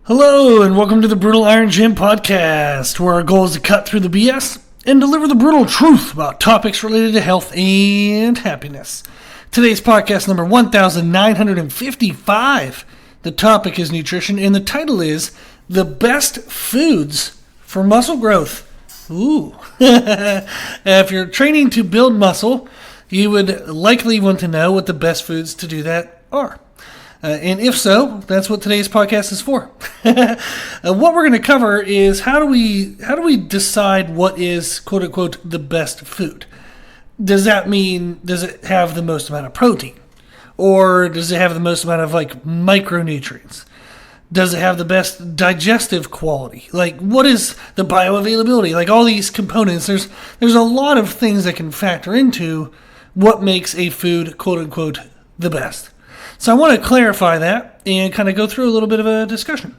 Hello, and welcome to the Brutal Iron Gym Podcast, where our goal is to cut through the BS and deliver the brutal truth about topics related to health and happiness. Today's podcast number 1955. The topic is nutrition, and the title is The Best Foods for Muscle Growth. Ooh. If you're training to build muscle, you would likely want to know what the best foods to do that are. And if so, that's what today's podcast is for. What we're going to cover is how do we decide what is, quote unquote, the best food? Does that mean, does it have the most amount of protein? Or does it have the most amount of micronutrients? Does it have the best digestive quality? What is the bioavailability? All these components, there's a lot of things that can factor into what makes a food, quote unquote, the best. So I want to clarify that and kind of go through a little bit of a discussion.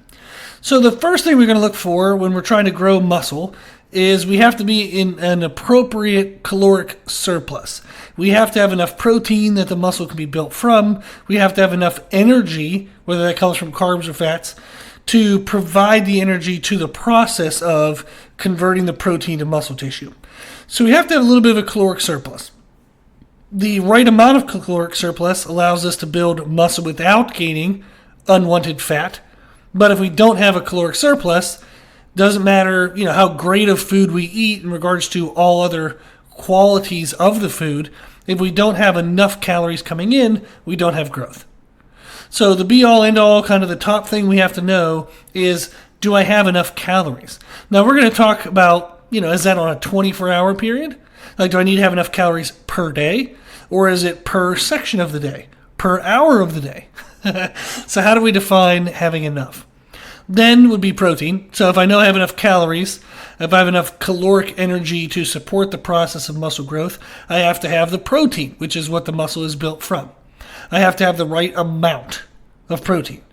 So the first thing we're going to look for when we're trying to grow muscle is we have to be in an appropriate caloric surplus. We have to have enough protein that the muscle can be built from. We have to have enough energy, whether that comes from carbs or fats, to provide the energy to the process of converting the protein to muscle tissue. So we have to have a little bit of a caloric surplus. The right amount of caloric surplus allows us to build muscle without gaining unwanted fat. But if we don't have a caloric surplus, doesn't matter, how great of food we eat in regards to all other qualities of the food. If we don't have enough calories coming in, we don't have growth. So the be-all, end-all, kind of the top thing we have to know is, do I have enough calories? Now we're going to talk about, is that on a 24-hour period? Do I need to have enough calories per day? Or is it per section of the day? Per hour of the day? So how do we define having enough? Then would be protein. So if I know I have enough calories, if I have enough caloric energy to support the process of muscle growth, I have to have the protein, which is what the muscle is built from. I have to have the right amount of protein.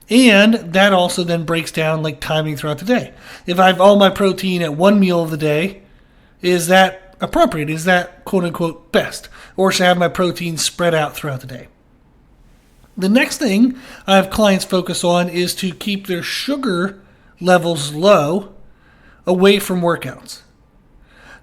And that also then breaks down timing throughout the day. If I have all my protein at one meal of the day, is that appropriate? Is that quote unquote best? Or should I have my protein spread out throughout the day? The next thing I have clients focus on is to keep their sugar levels low away from workouts.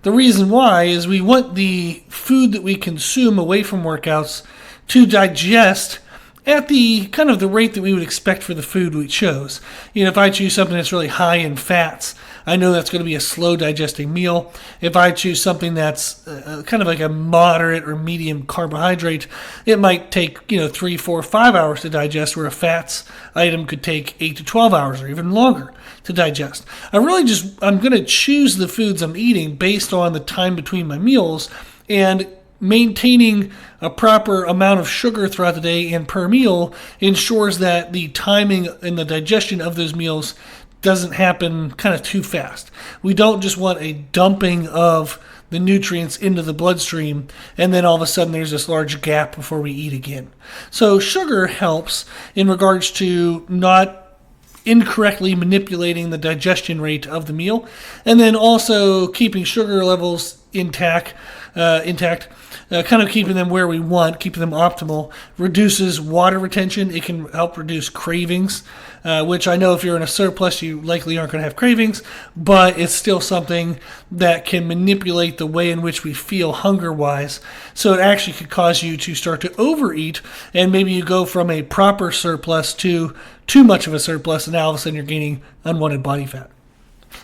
The reason why is we want the food that we consume away from workouts to digest at the kind of the rate that we would expect for the food we chose. If I choose something that's really high in fats, I know that's going to be a slow digesting meal. If I choose something that's kind of like a moderate or medium carbohydrate, it might take 3, 4, 5 hours to digest, where a fats item could take 8 to 12 hours or even longer to digest. I'm going to choose the foods I'm eating based on the time between my meals, and maintaining a proper amount of sugar throughout the day and per meal ensures that the timing and the digestion of those meals doesn't happen kind of too fast. We don't just want a dumping of the nutrients into the bloodstream and then all of a sudden there's this large gap before we eat again. So sugar helps in regards to not incorrectly manipulating the digestion rate of the meal, and then also keeping sugar levels intact, kind of keeping them where we want, keeping them optimal, reduces water retention. It can help reduce cravings, which I know if you're in a surplus, you likely aren't going to have cravings, but it's still something that can manipulate the way in which we feel hunger-wise. So it actually could cause you to start to overeat, and maybe you go from a proper surplus to too much of a surplus, and now all of a sudden you're gaining unwanted body fat.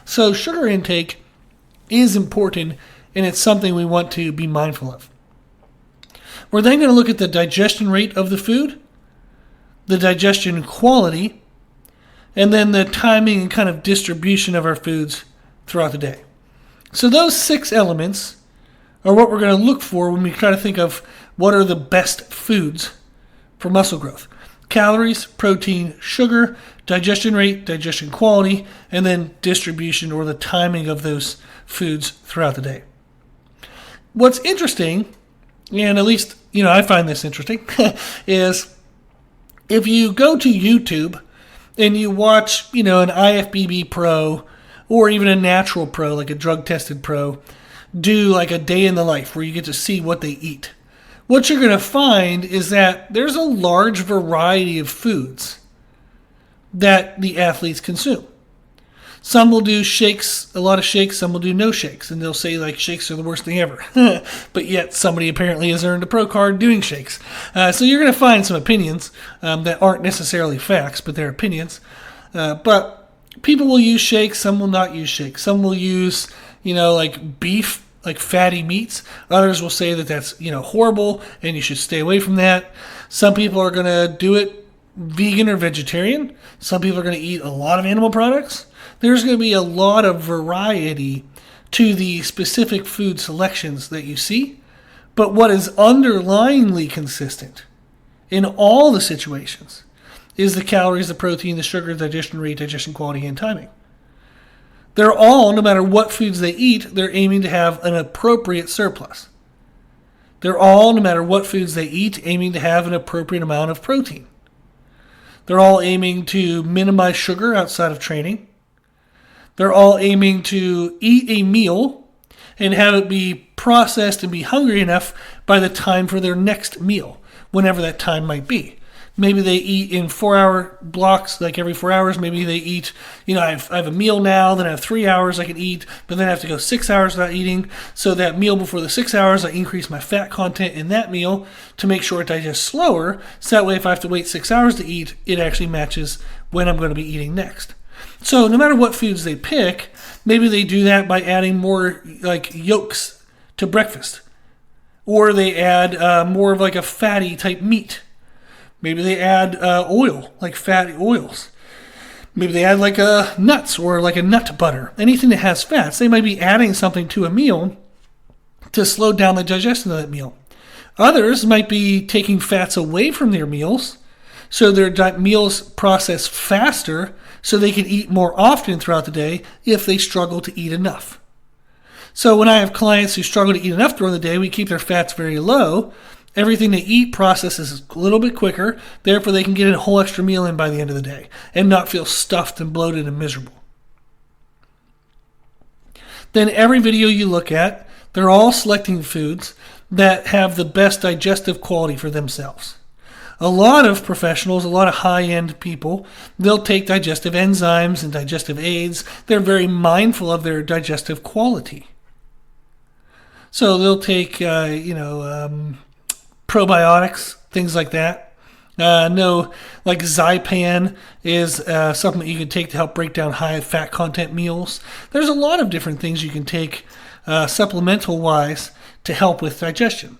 So sugar intake is important, and it's something we want to be mindful of. We're then going to look at the digestion rate of the food, the digestion quality, and then the timing and kind of distribution of our foods throughout the day. So those 6 elements are what we're going to look for when we try to think of what are the best foods for muscle growth. Calories, protein, sugar, digestion rate, digestion quality, and then distribution or the timing of those foods throughout the day. What's interesting, and at least I find this interesting, is if you go to YouTube and you watch an IFBB pro or even a natural pro, like a drug-tested pro, do a day in the life where you get to see what they eat, what you're going to find is that there's a large variety of foods that the athletes consume. Some will do shakes, a lot of shakes, some will do no shakes, and they'll say like shakes are the worst thing ever. But yet somebody apparently has earned a pro card doing shakes. So you're going to find some opinions that aren't necessarily facts, but they're opinions. But people will use shakes, some will not use shakes. Some will use, like beef, like fatty meats. Others will say that that's, horrible and you should stay away from that. Some people are going to do it vegan or vegetarian. Some people are going to eat a lot of animal products. There's going to be a lot of variety to the specific food selections that you see. But what is underlyingly consistent in all the situations is the calories, the protein, the sugar, digestion rate, digestion quality, and timing. They're all, no matter what foods they eat, they're aiming to have an appropriate surplus. They're all, no matter what foods they eat, aiming to have an appropriate amount of protein. They're all aiming to minimize sugar outside of training. They're all aiming to eat a meal and have it be processed and be hungry enough by the time for their next meal, whenever that time might be. Maybe they eat in 4-hour blocks, like every 4 hours. Maybe they eat, I have a meal now, then I have 3 hours I can eat, but then I have to go 6 hours without eating. So that meal before the 6 hours, I increase my fat content in that meal to make sure it digests slower. So that way, if I have to wait 6 hours to eat, it actually matches when I'm going to be eating next. So no matter what foods they pick, maybe they do that by adding more like yolks to breakfast. Or they add more of like a fatty type meat. Maybe they add oil, like fatty oils. Maybe they add like nuts or like a nut butter. Anything that has fats. They might be adding something to a meal to slow down the digestion of that meal. Others might be taking fats away from their meals so their meals process faster so they can eat more often throughout the day if they struggle to eat enough. So when I have clients who struggle to eat enough during the day, we keep their fats very low. Everything they eat processes a little bit quicker, therefore they can get a whole extra meal in by the end of the day and not feel stuffed and bloated and miserable. Then every video you look at, they're all selecting foods that have the best digestive quality for themselves. A lot of professionals, a lot of high-end people, they'll take digestive enzymes and digestive aids. They're very mindful of their digestive quality. So they'll take, probiotics, things like that. Like Zypan is something that you can take to help break down high fat content meals. There's a lot of different things you can take supplemental-wise to help with digestion.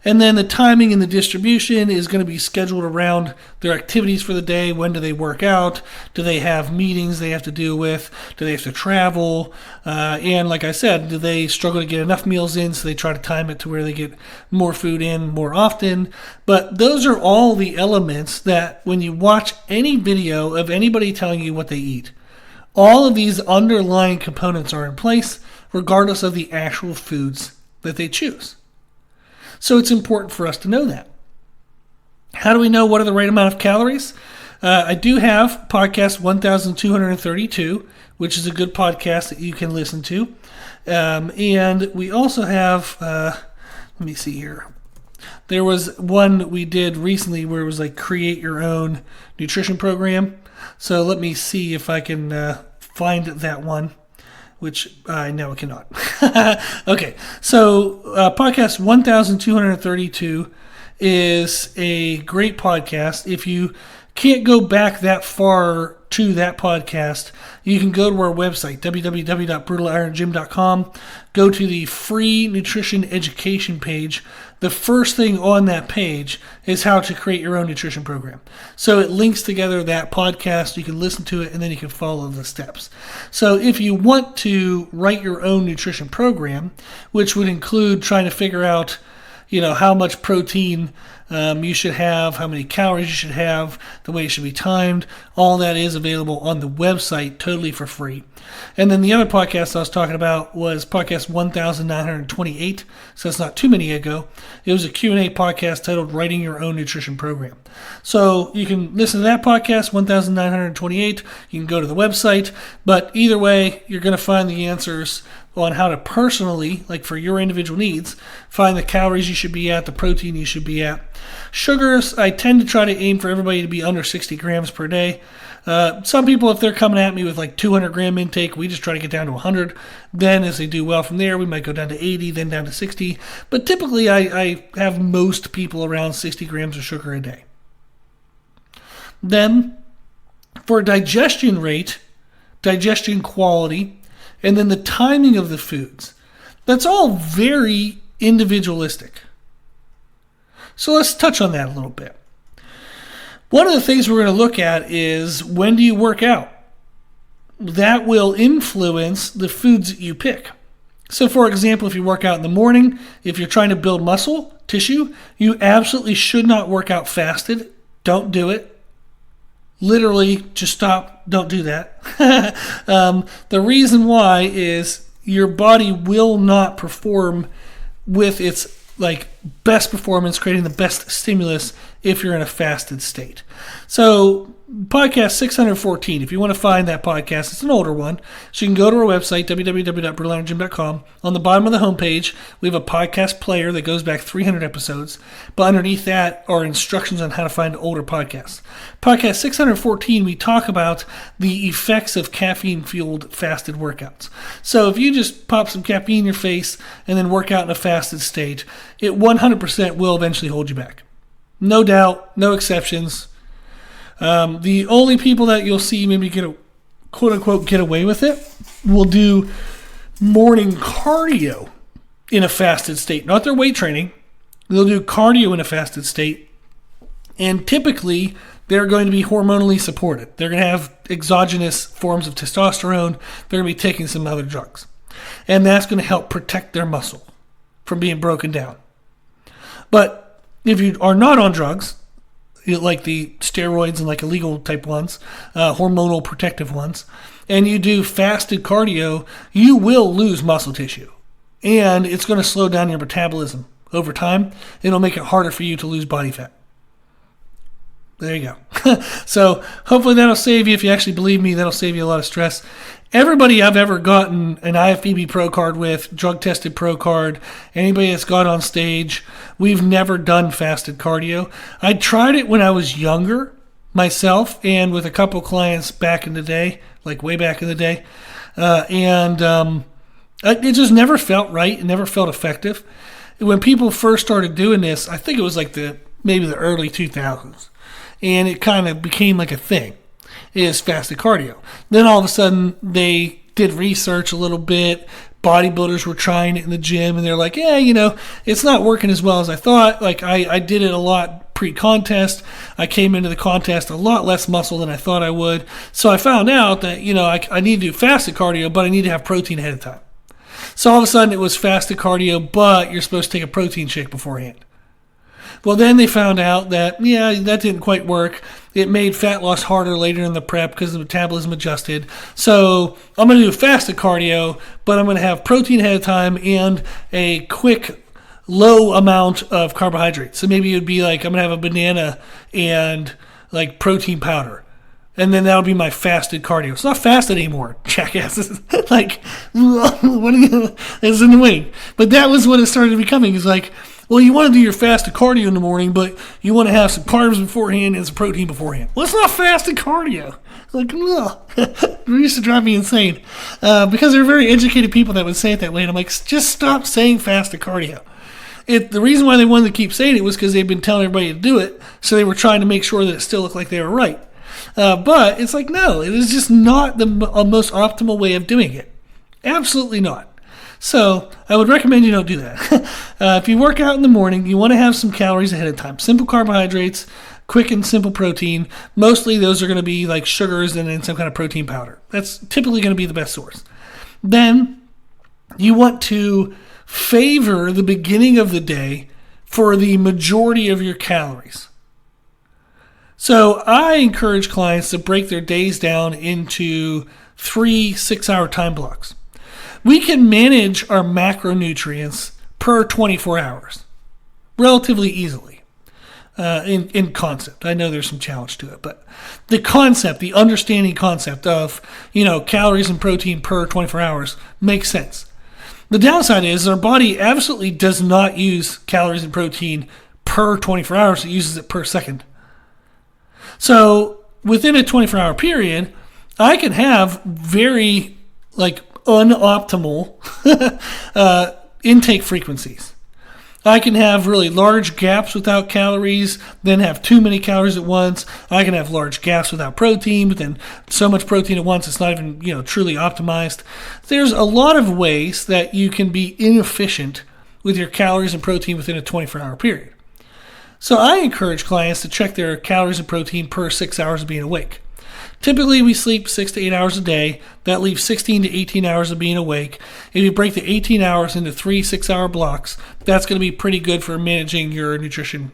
And then the timing and the distribution is going to be scheduled around their activities for the day. When do they work out? Do they have meetings they have to deal with? Do they have to travel? And like I said, do they struggle to get enough meals in, so they try to time it to where they get more food in more often? But those are all the elements that when you watch any video of anybody telling you what they eat, all of these underlying components are in place regardless of the actual foods that they choose. So it's important for us to know that. How do we know what are the right amount of calories? I do have podcast 1232, which is a good podcast that you can listen to. And we also have, let me see here. There was one we did recently where it was like create your own nutrition program. So let me see if I can find that one, which I know I cannot. Okay, so podcast 1232 is a great podcast. If you can't go back that far to that podcast, you can go to our website, www.brutalirongym.com. Go to the free nutrition education page. The first thing on that page is how to create your own nutrition program. So it links together that podcast. You can listen to it, and then you can follow the steps. So if you want to write your own nutrition program, which would include trying to figure out, how much protein you should have, how many calories you should have, the way it should be timed, all that is available on the website totally for free. And then the other podcast I was talking about was podcast 1928, so it's not too many ago. It was a Q&A podcast titled Writing Your Own Nutrition Program. So you can listen to that podcast, 1928. You can go to the website, but either way, you're going to find the answers on how to personally, like for your individual needs, find the calories you should be at, the protein you should be at, Sugars, I tend to try to aim for everybody to be under 60 grams per day. Some people, if they're coming at me with like 200 gram intake, we just try to get down to 100. Then as they do well from there, we might go down to 80, then down to 60. But typically I have most people around 60 grams of sugar a day. Then for digestion rate, digestion quality, and then the timing of the foods, that's all very individualistic. So let's touch on that a little bit. One of the things we're going to look at is, when do you work out? That will influence the foods that you pick. So for example, if you work out in the morning, if you're trying to build muscle tissue, you absolutely should not work out fasted. Don't do it. Literally, just stop. Don't do that. The reason why is your body will not perform with its best performance, creating the best stimulus if you're in a fasted state. So podcast 614, if you want to find that podcast, it's an older one. So you can go to our website, www.brutalirongym.com. On the bottom of the homepage, we have a podcast player that goes back 300 episodes. But underneath that are instructions on how to find older podcasts. Podcast 614, we talk about the effects of caffeine-fueled fasted workouts. So if you just pop some caffeine in your face and then work out in a fasted state, it 100% will eventually hold you back. No doubt, no exceptions. The only people that you'll see maybe quote-unquote get away with it will do morning cardio in a fasted state. Not their weight training. They'll do cardio in a fasted state. And typically, they're going to be hormonally supported. They're going to have exogenous forms of testosterone. They're going to be taking some other drugs. And that's going to help protect their muscle from being broken down. But if you are not on drugs, like the steroids and like illegal type ones, hormonal protective ones, and you do fasted cardio, you will lose muscle tissue. And it's going to slow down your metabolism over time. It'll make it harder for you to lose body fat. There you go. So hopefully that'll save you. If you actually believe me, that'll save you a lot of stress. Everybody I've ever gotten an IFBB Pro card with, drug-tested Pro card, anybody that's got on stage, we've never done fasted cardio. I tried it when I was younger myself and with a couple clients back in the day, like way back in the day. It just never felt right. It never felt effective. When people first started doing this, I think it was like maybe the early 2000s. And it kind of became like a thing, is fasted cardio. Then all of a sudden they did research a little bit. Bodybuilders were trying it in the gym and they're like, yeah, it's not working as well as I thought. Like I did it a lot pre-contest. I came into the contest a lot less muscle than I thought I would. So I found out that, I need to do fasted cardio, but I need to have protein ahead of time. So all of a sudden it was fasted cardio, but you're supposed to take a protein shake beforehand. Well, then they found out that, that didn't quite work. It made fat loss harder later in the prep because the metabolism adjusted. So I'm going to do fasted cardio, but I'm going to have protein ahead of time and a quick, low amount of carbohydrates. So maybe it would be like I'm going to have a banana and like protein powder. And then that'll be my fasted cardio. It's not fasted anymore, jackasses. Like, what are you? It's annoying. But that was what it started becoming. It's like, well, you want to do your fasted cardio in the morning, but you want to have some carbs beforehand and some protein beforehand. Well, it's not fasted cardio. Like, no. It used to drive me insane. Because there are very educated people that would say it that way. And I'm like, just stop saying fasted cardio. The reason why they wanted to keep saying it was because they've been telling everybody to do it. So they were trying to make sure that it still looked like they were right. But it's like, no, it is just not the most optimal way of doing it. Absolutely not. So I would recommend you don't do that. If you work out in the morning, you want to have some calories ahead of time. Simple carbohydrates, quick and simple protein. Mostly those are going to be like sugars and then some kind of protein powder. That's typically going to be the best source. Then you want to favor the beginning of the day for the majority of your calories. So I encourage clients to break their days down into 3 6-hour time blocks. We can manage our macronutrients per 24 hours relatively easily in concept. I know there's some challenge to it, but the concept, the understanding concept of, calories and protein per 24 hours makes sense. The downside is our body absolutely does not use calories and protein per 24 hours. It uses it per second. So within a 24-hour period, I can have very unoptimal intake frequencies. I can have really large gaps without calories, then have too many calories at once. I can have large gaps without protein, but then so much protein at once it's not even truly optimized. There's a lot of ways that you can be inefficient with your calories and protein within a 24-hour period. So I encourage clients to check their calories and protein per 6 hours of being awake. Typically, we sleep 6 to 8 hours a day. That leaves 16 to 18 hours of being awake. If you break the 18 hours into 3 6-hour blocks, that's going to be pretty good for managing your nutrition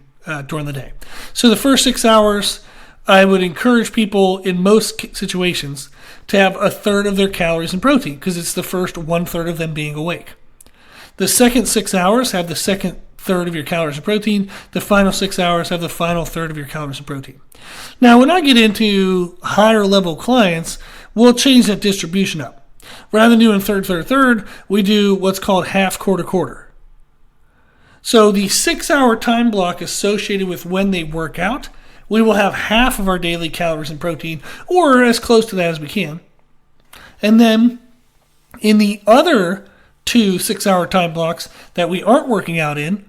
during the day. So the first 6 hours, I would encourage people in most situations to have a third of their calories and protein because it's the first 1/3 of them being awake. The second 6 hours have the second third of your calories and protein. The final 6 hours have the final third of your calories and protein. Now, when I get into higher level clients, we'll change that distribution up. Rather than doing third, we do what's called half, quarter. So the 6-hour time block associated with when they work out, we will have half of our daily calories and protein, or as close to that as we can. And then in the other 2 6-hour time blocks that we aren't working out in,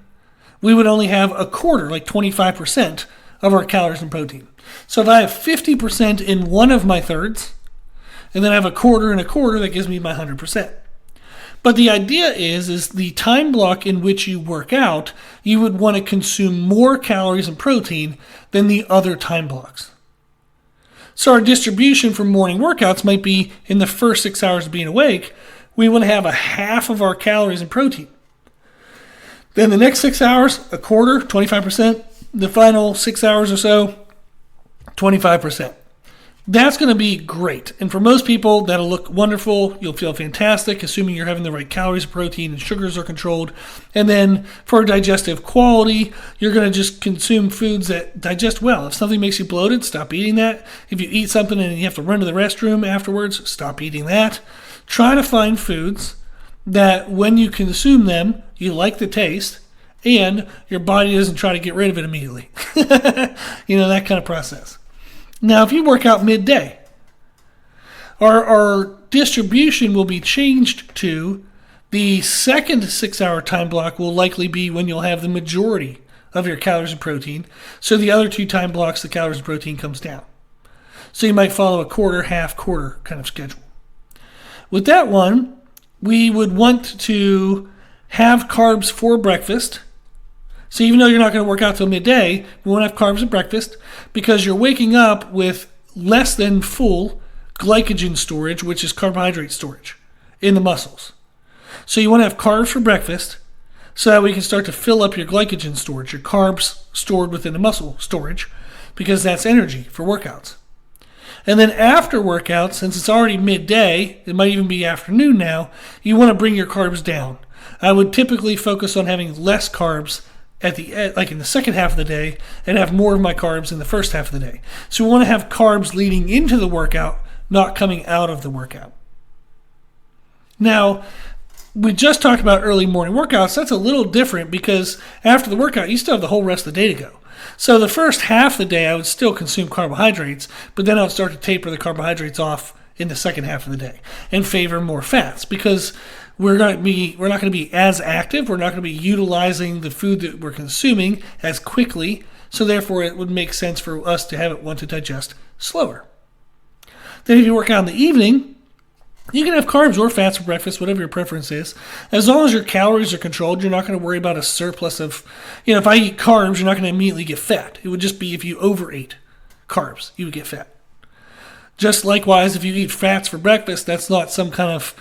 we would only have a quarter, 25% of our calories and protein. So if I have 50% in one of my thirds, and then I have a quarter and a quarter, that gives me my 100%. But the idea is the time block in which you work out, you would want to consume more calories and protein than the other time blocks. So our distribution for morning workouts might be in the first 6 hours of being awake, we want to have a half of our calories and protein. Then the next 6 hours, a quarter, 25%. The final 6 hours or so, 25%. That's going to be great. And for most people, that'll look wonderful. You'll feel fantastic, assuming you're having the right calories, protein, and sugars are controlled. And then for digestive quality, you're going to just consume foods that digest well. If something makes you bloated, stop eating that. If you eat something and you have to run to the restroom afterwards, stop eating that. Try to find foods that when you consume them, you like the taste, and your body doesn't try to get rid of it immediately. That kind of process. Now, if you work out midday, our distribution will be changed to the second 6-hour time block will likely be when you'll have the majority of your calories and protein. So the other 2 time blocks, the calories and protein comes down. So you might follow a quarter, half, quarter kind of schedule. With that one, we would want to have carbs for breakfast. So even though you're not going to work out till midday, we want to have carbs at breakfast because you're waking up with less than full glycogen storage, which is carbohydrate storage in the muscles. So you want to have carbs for breakfast so that we can start to fill up your glycogen storage, your carbs stored within the muscle storage, because that's energy for workouts. And then after workouts, since it's already midday, it might even be afternoon now, you want to bring your carbs down. I would typically focus on having less carbs in the second half of the day and have more of my carbs in the first half of the day. So we want to have carbs leading into the workout, not coming out of the workout. Now, we just talked about early morning workouts. That's a little different because after the workout, you still have the whole rest of the day to go. So the first half of the day, I would still consume carbohydrates, but then I would start to taper the carbohydrates off in the second half of the day and favor more fats because we're not going to be as active. We're not going to be utilizing the food that we're consuming as quickly. So therefore, it would make sense for us to have it want to digest slower. Then if you work out in the evening, you can have carbs or fats for breakfast, whatever your preference is. As long as your calories are controlled, you're not going to worry about a surplus of, if I eat carbs, you're not going to immediately get fat. It would just be if you overate carbs, you would get fat. Just likewise, if you eat fats for breakfast, that's not some kind of,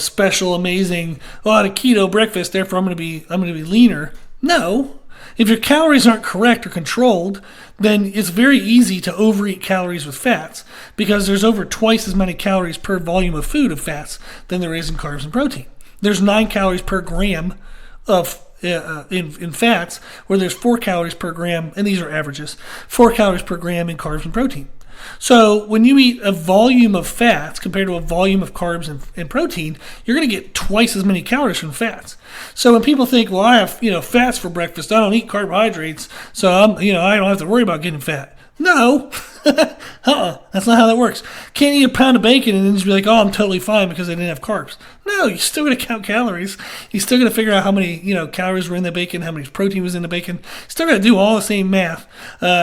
special, amazing, I had a keto breakfast, therefore I'm going to be leaner. No. If your calories aren't correct or controlled, then it's very easy to overeat calories with fats because there's over twice as many calories per volume of food of fats than there is in carbs and protein. There's 9 calories per gram of in fats, where there's 4 calories per gram, and these are averages, 4 calories per gram in carbs and protein. So when you eat a volume of fats compared to a volume of carbs and protein, you're going to get twice as many calories from fats. So when people think, well, I have fats for breakfast, I don't eat carbohydrates, so I don't have to worry about getting fat. No, that's not how that works. Can't eat a pound of bacon and then just be like, oh, I'm totally fine because I didn't have carbs. No, you're still going to count calories. You're still going to figure out how many calories were in the bacon, how many protein was in the bacon. Still got to do all the same math.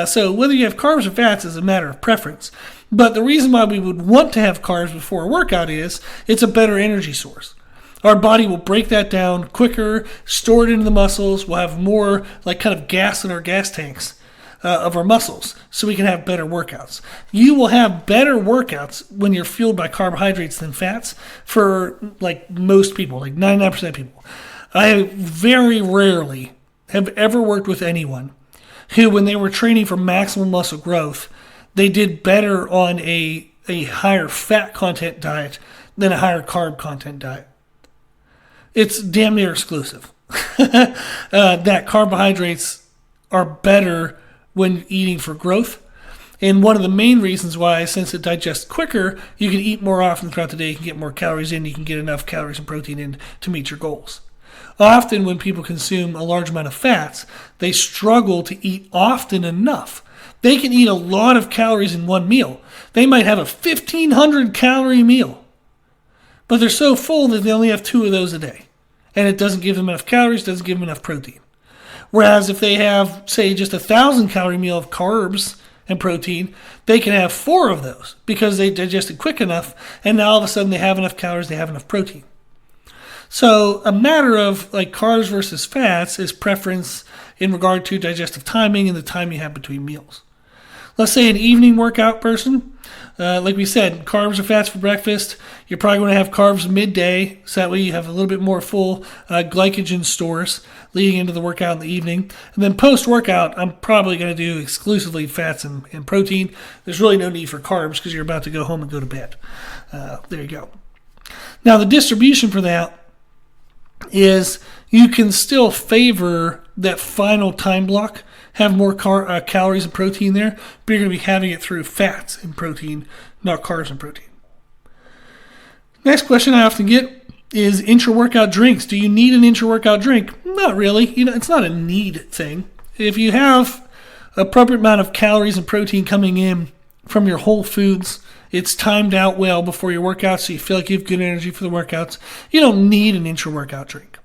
So whether you have carbs or fats is a matter of preference. But the reason why we would want to have carbs before a workout is it's a better energy source. Our body will break that down quicker, store it into the muscles. We'll have more kind of gas in our gas tanks of our muscles, so we can have better workouts. You will have better workouts when you're fueled by carbohydrates than fats for most people, 99% of people. I very rarely have ever worked with anyone who, when they were training for maximum muscle growth, they did better on a higher fat content diet than a higher carb content diet. It's damn near exclusive. That carbohydrates are better when eating for growth. And one of the main reasons why, since it digests quicker, you can eat more often throughout the day, you can get more calories in, you can get enough calories and protein in to meet your goals. Often when people consume a large amount of fats, they struggle to eat often enough. They can eat a lot of calories in one meal. They might have a 1,500 calorie meal, but they're so full that they only have 2 of those a day. And it doesn't give them enough calories, doesn't give them enough protein. Whereas if they have, say, just 1,000 calorie meal of carbs and protein, they can have 4 of those because they digested quick enough, and now all of a sudden they have enough calories, they have enough protein. So a matter of carbs versus fats is preference in regard to digestive timing and the time you have between meals. Let's say an evening workout person, like we said, carbs or fats for breakfast. You're probably going to have carbs midday, so that way you have a little bit more full glycogen stores leading into the workout in the evening. And then post-workout, I'm probably going to do exclusively fats and protein. There's really no need for carbs because you're about to go home and go to bed. There you go. Now, the distribution for that is you can still favor that final time block, have more calories and protein there, but you're going to be having it through fats and protein, not carbs and protein. Next question I often get is intra-workout drinks. Do you need an intra-workout drink? Not really. It's not a need thing. If you have appropriate amount of calories and protein coming in from your whole foods, it's timed out well before your workouts, so you feel like you have good energy for the workouts. You don't need an intra-workout drink.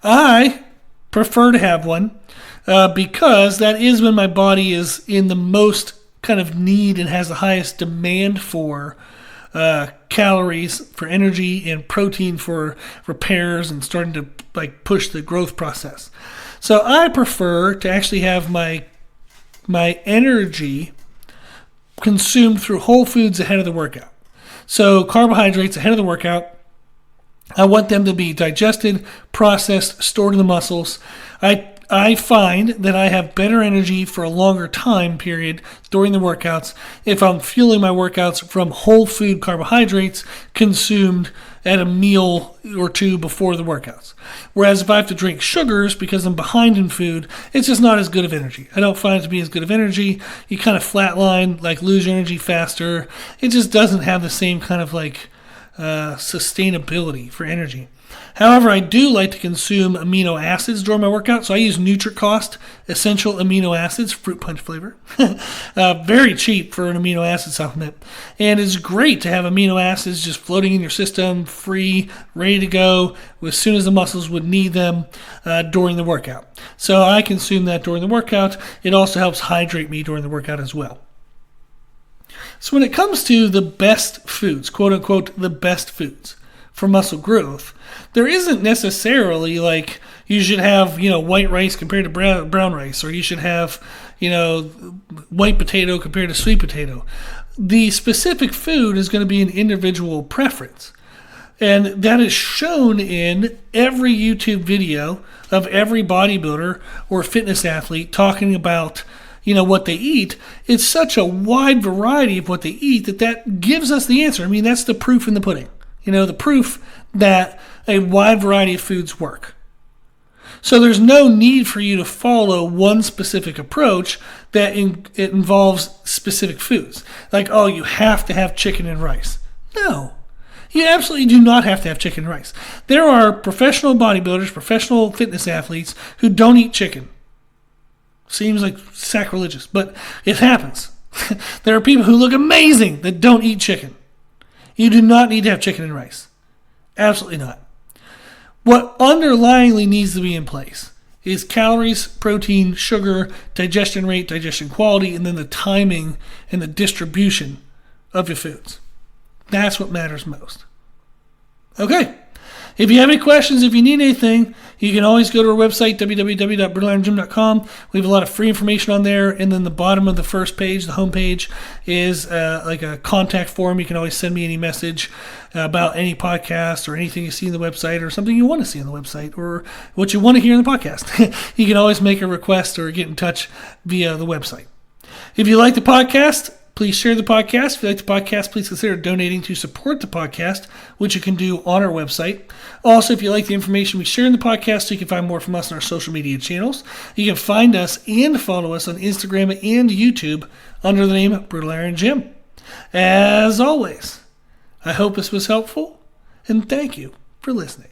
I prefer to have one because that is when my body is in the most kind of need and has the highest demand for calories for energy and protein for repairs and starting to push the growth process. So I prefer to actually have my energy consumed through whole foods ahead of the workout. So carbohydrates ahead of the workout, I want them to be digested, processed, stored in the muscles. I find that I have better energy for a longer time period during the workouts if I'm fueling my workouts from whole food carbohydrates consumed at a meal or two before the workouts. Whereas if I have to drink sugars because I'm behind in food, it's just not as good of energy. I don't find it to be as good of energy. You kind of flatline, lose your energy faster. It just doesn't have the same kind of sustainability for energy. However, I do like to consume amino acids during my workout, so I use NutriCost Essential Amino Acids, fruit punch flavor. Very cheap for an amino acid supplement. And it's great to have amino acids just floating in your system, free, ready to go, as soon as the muscles would need them during the workout. So I consume that during the workout. It also helps hydrate me during the workout as well. So when it comes to the best foods, quote unquote, the best foods for muscle growth, there isn't necessarily you should have, white rice compared to brown rice, or you should have, white potato compared to sweet potato. The specific food is going to be an individual preference. And that is shown in every YouTube video of every bodybuilder or fitness athlete talking about what they eat. It's such a wide variety of what they eat that gives us the answer. I mean, that's the proof in the pudding. The proof that a wide variety of foods work. So there's no need for you to follow one specific approach that it involves specific foods. Like, oh, you have to have chicken and rice. No, you absolutely do not have to have chicken and rice. There are professional bodybuilders, professional fitness athletes who don't eat chicken. Seems like sacrilegious, but it happens. There are people who look amazing that don't eat chicken. You do not need to have chicken and rice. Absolutely not. What underlyingly needs to be in place is calories, protein, sugar, digestion rate, digestion quality, and then the timing and the distribution of your foods. That's what matters most. Okay. If you have any questions, if you need anything, you can always go to our website, www.brutalirongym.com. We have a lot of free information on there. And then the bottom of the first page, the home page, is like a contact form. You can always send me any message about any podcast or anything you see on the website or something you want to see on the website or what you want to hear in the podcast. You can always make a request or get in touch via the website. If you like the podcast, please share the podcast. If you like the podcast, please consider donating to support the podcast, which you can do on our website. Also, if you like the information we share in the podcast, you can find more from us on our social media channels. You can find us and follow us on Instagram and YouTube under the name Brutal Iron Gym. As always, I hope this was helpful, and thank you for listening.